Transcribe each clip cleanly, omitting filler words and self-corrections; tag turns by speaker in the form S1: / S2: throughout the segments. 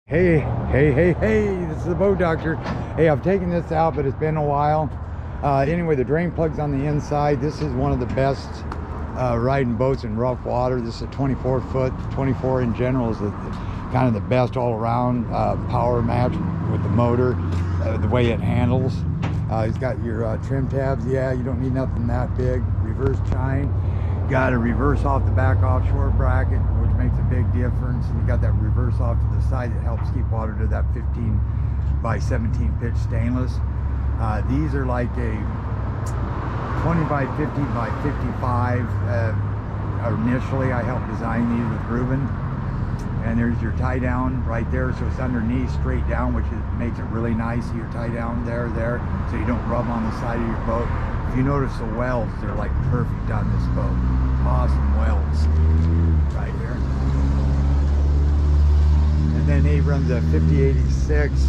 S1: Hey, this is the boat doctor. Hey, I've taken this out, but it's been a while. Anyway, the drain plug's on the inside. This is one of the best riding boats in rough water. This is a 24 foot. 24 in general is kind of the best all around power match with the motor, the way it handles. It's got your trim tabs. Yeah, you don't need nothing that big. Reverse chine. Got a reverse off the back offshore bracket, which makes a big difference. And you got that reverse off to the side that helps keep water to that 15 by 17 pitch stainless. These are like a 20 by 50 by 55. Initially, I helped design these with Ruben. And there's your tie down right there, so it's underneath straight down, which makes it really nice. Your tie down there, so you don't rub on the side of your boat. If you notice the welds, they're like perfect on this boat. Awesome welds right here. And then he runs a 5086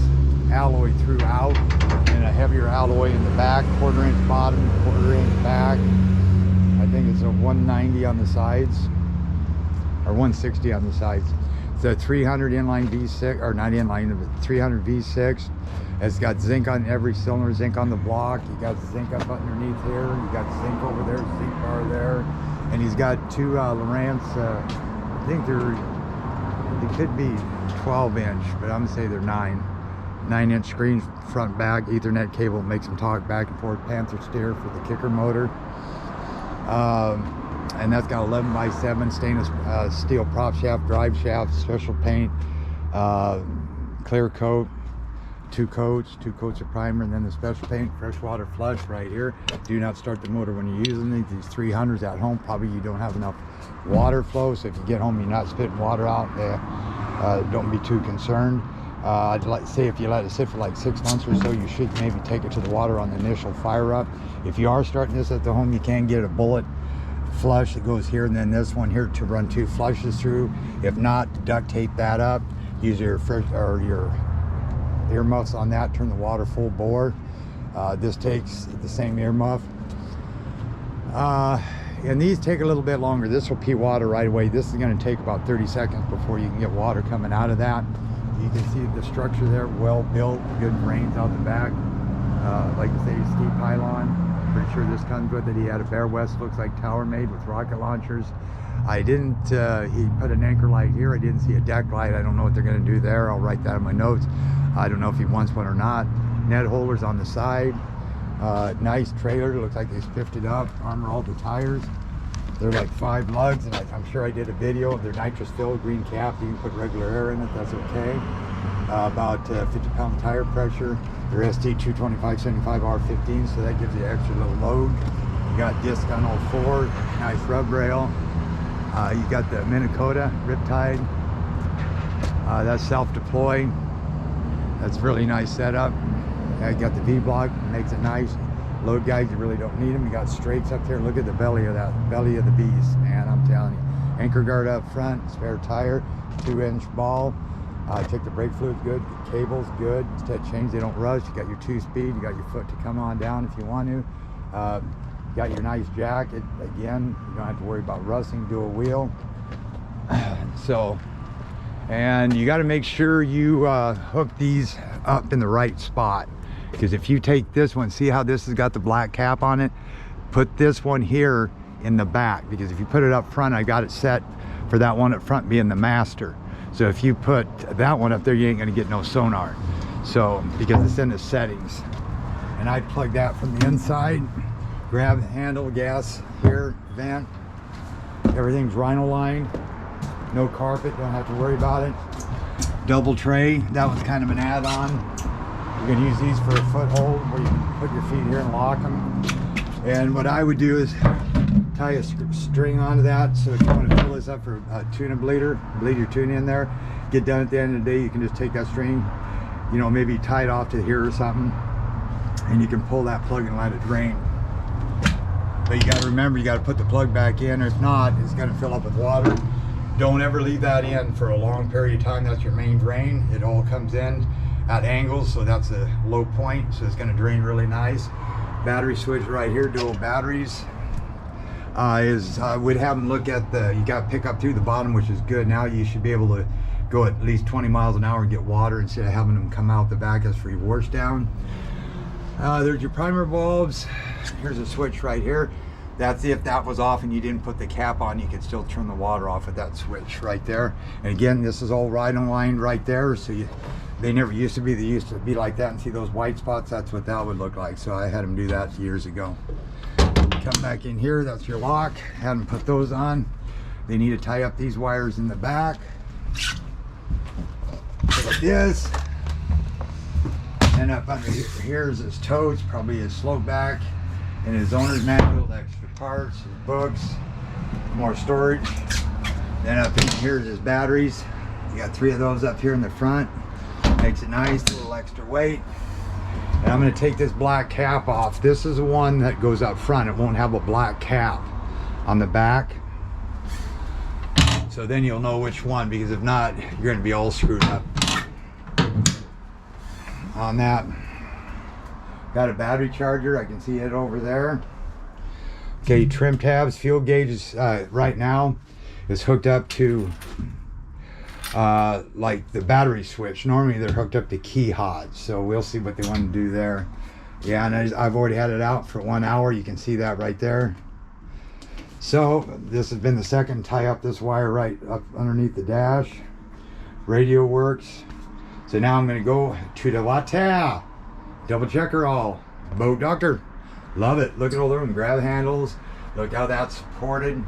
S1: alloy throughout and a heavier alloy in the back, 1/4 inch bottom, 1/4 inch back. I think it's a 190 on the sides or 160 on the sides. It's a 300 inline V6, or not inline, but 300 V6. It's got zinc on every cylinder, zinc on the block. You got zinc up underneath here. You got zinc over there, zinc bar there. And he's got two lowrance, I think they could be 12 inch, but I'm gonna say they're 9-inch screens, front, back, Ethernet cable, makes them talk back and forth, Panther steer for the kicker motor. And that's got 11 by 7 stainless steel prop shaft, drive shaft, special paint, clear coat, two coats of primer, and then the special paint, freshwater flush right here. Do not start the motor when you're using these 300s at home. Probably you don't have enough water flow, so if you get home you're not spitting water out, don't be too concerned. I'd like to say if you let it sit for like 6 months or so, you should maybe take it to the water on the initial fire up. If you are starting this at the home, you can get a bullet flush that goes here, and then this one here to run 2 flushes through. If not, duct tape that up. Use your earmuffs on that, turn the water full bore. This takes the same earmuff. And these take a little bit longer. This will pee water right away. This is going to take about 30 seconds before you can get water coming out of that. You can see the structure there, well built, good drains out the back. Like I say, ski pylon. Pretty sure this comes with it. He had a Bear West, looks like tower made with rocket launchers. I didn't, he put an anchor light here. I didn't see a deck light. I don't know what they're going to do there. I'll write that in my notes. I don't know if he wants one or not. Net holders on the side. Nice trailer. Looks like they spiffed it up. Armor all the tires. They're like 5 lugs, and I'm sure I did a video. They're nitrous filled, green cap. You can put regular air in it. That's okay. About 50-pound tire pressure. They're ST 225/75 R15, so that gives you extra little load. You got disc on all 4. Nice rub rail. You got the Minnesota Riptide. That's self-deploy. That's really nice setup. You got the V-block, makes it nice. Load guides, you really don't need them. You got strakes up there. Look at the belly of the beast, man, I'm telling you. Anchor guard up front, spare tire, 2-inch ball. Check the brake fluid's good, cables good, stead change, they don't rush. You got your 2-speed, you got your foot to come on down if you want to. You got your nice jacket. Again, you don't have to worry about rusting, dual wheel. So, and you got to make sure you hook these up in the right spot, because if you take this one, see how this has got the black cap on it, put this one here in the back, because if you put it up front, I got it set for that one up front being the master. So if you put that one up there, you ain't gonna get no sonar. So, because it's in the settings. And I plug that from the inside, grab the handle, gas here, vent. Everything's rhino lined. No carpet, don't have to worry about it. Double tray, that was kind of an add-on. You're gonna use these for a foothold where you can put your feet here and lock them. And what I would do is tie a string onto that, so if you want to fill this up for a tuna bleed your tuna in there, get done at the end of the day, you can just take that string, you know, maybe tie it off to here or something, and you can pull that plug and let it drain. But you got to remember, you got to put the plug back in, or if not, it's going to fill up with water. Don't ever leave that in for a long period of time. That's your main drain. It all comes in at angles, so that's a low point, so it's going to drain really nice. Battery switch right here, dual batteries. We'd have them look at you got pick up through the bottom, which is good. Now you should be able to go at least 20 miles an hour and get water instead of having them come out the back as free washdown. There's your primer bulbs. Here's a switch right here. That's if that was off and you didn't put the cap on, you could still turn the water off with that switch right there. And again, this is all right on line right there. So they never used to be, they used to be like that, and see those white spots, that's what that would look like. So I had them do that years ago. Come back in here, that's your lock. Had them put those on. They need to tie up these wires in the back. Like this. And up under here is his totes, probably his slope back, and his owner's manual, extra parts, his books, more storage. Then up in here is his batteries. You got 3 of those up here in the front. Makes it nice, a little extra weight. And I'm going to take this black cap off. This is the one that goes up front. It won't have a black cap on the back. So then you'll know which one, because if not, you're going to be all screwed up on that. Got a battery charger, I can see it over there. Okay, trim tabs, fuel gauges right now is hooked up to like the battery switch. Normally they're hooked up to key hods, so we'll see what they want to do there. Yeah, and I've already had it out for 1 hour. You can see that right there. So this has been the second tie up this wire right up underneath the dash. Radio works. So now I'm going to go to the water. Double checker all. Boat doctor. Love it. Look at all the room. Grab handles. Look how that's supported.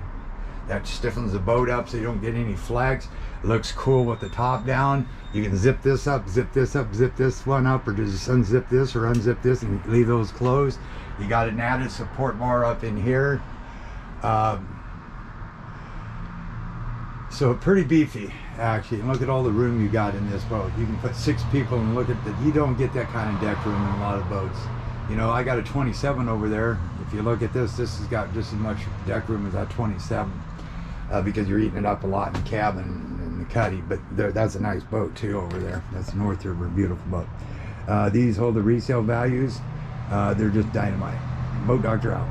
S1: That stiffens the boat up so you don't get any flags. It looks cool with the top down. You can zip this up, zip this up, zip this one up, or just unzip this or unzip this and leave those closed. You got an added support bar up in here. So pretty beefy actually. And look at all the room you got in this boat. You can put 6 people and look at that. You don't get that kind of deck room in a lot of boats. You know, I got a 27 over there. If you look at this has got just as much deck room as that 27 because you're eating it up a lot in the cabin and the cuddy. But that's a nice boat too over there. That's North River, beautiful boat. These hold the resale values. They're just dynamite. Boat Doctor out.